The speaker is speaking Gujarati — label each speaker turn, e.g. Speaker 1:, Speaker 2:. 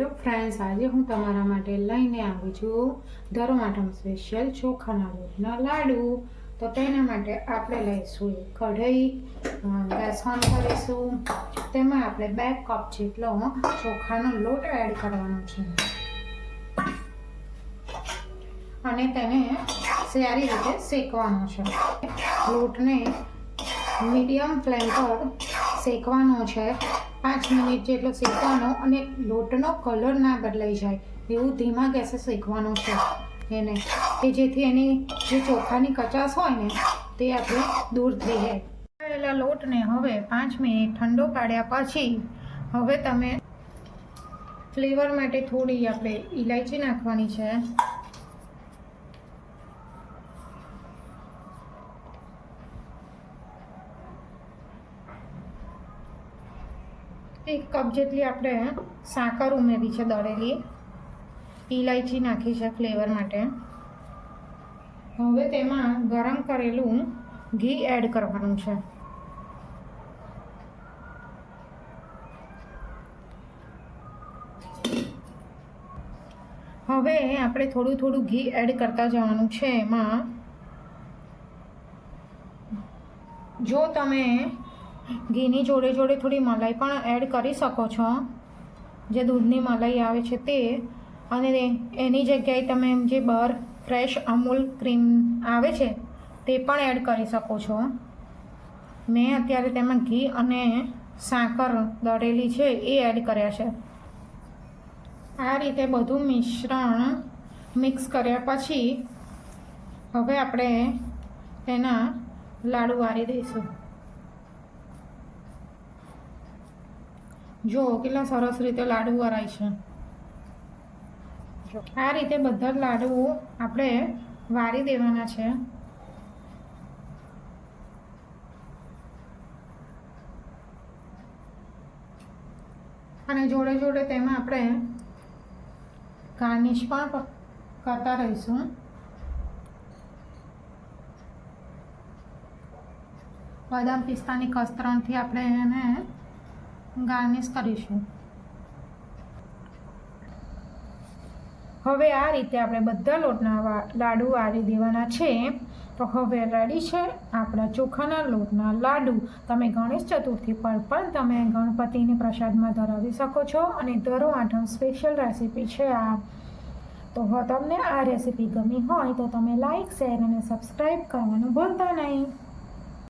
Speaker 1: હેલો ફ્રેન્ડ્સ, આજે હું તમારા માટે લઈને આવી છું ધર્માઠમ સ્પેશિયલ ચોખાના લોટના લાડુ. તો તેના માટે આપણે લઈશું કઢાઈ, ગેસ ઓન કરીશું. તેમાં આપણે 2 કપ જેટલો ચોખાનો લોટ એડ કરવાનો છે અને તેને સારી રીતે શેકવાનો છે. લોટને મીડિયમ ફ્લેમ પર શેકવાનો છે. 5 મિનિટ જેટલો શેકવાનો અને લોટનો કલર ના બદલાઈ જાય એવું ધીમા ગેસે શેકવાનો છે એને, કે જેથી એની જે ચોખાની કચાશ હોય ને તે આપણે દૂર થઈ જાય. પહેલા લોટને હવે 5 મિનિટ ઠંડો પાડ્યા પછી હવે તમે ફ્લેવર માટે થોડી આપણે ઇલાયચી નાખવાની છે. એક કપ જેટલી આપણે સાકર ઉમેરી છે, દળેલી ઇલાયચી નાખી છે ફ્લેવર માટે. હવે તેમાં ગરમ કરેલું ઘી એડ કરવાનું છે. હવે આપણે થોડું થોડું ઘી એડ કરતા જવાનું છે. એમાં જો તમે ઘીની જોડે જોડે થોડી મલાઈ પણ એડ કરી શકો છો, જે દૂધની મલાઈ આવે છે તે, અને એની જગ્યાએ તમે જે બહાર ફ્રેશ અમૂલ ક્રીમ આવે છે તે પણ એડ કરી શકો છો. મેં અત્યારે તેમાં ઘી અને સાકર દળેલી છે એ એડ કર્યા છે. આ રીતે બધું મિશ્રણ મિક્સ કર્યા પછી હવે આપણે તેના લાડુ વાળી દઈશું. જો કેટલા સરસ રીતે લાડુ વરાય છે. આ રીતે બધા જ લાડુ આપણે વારી દેવાના છે. અને જોડે જોડે તેમાં આપણે ગાર્નિશ પણ કરતા રહીશું. બદામ પિસ્તાની કસ્તરણથી આપણે એને ગાર્નિશ કરીશું. હવે આ રીતે આપણે બધા લોટના લાડુ વાળી દેવાના છે. તો હવે રેડી છે આપણા ચોખાના લોટના લાડુ. તમે ગણેશ ચતુર્થી પર પણ તમે ગણપતિને પ્રસાદમાં ધરાવી શકો છો અને ધર્માઠમ સ્પેશિયલ રેસીપી છે આ. તો તમને આ રેસીપી ગમી હોય તો તમે લાઈક, શેર અને સબસ્ક્રાઈબ કરવાનું ભૂલતા નહીં.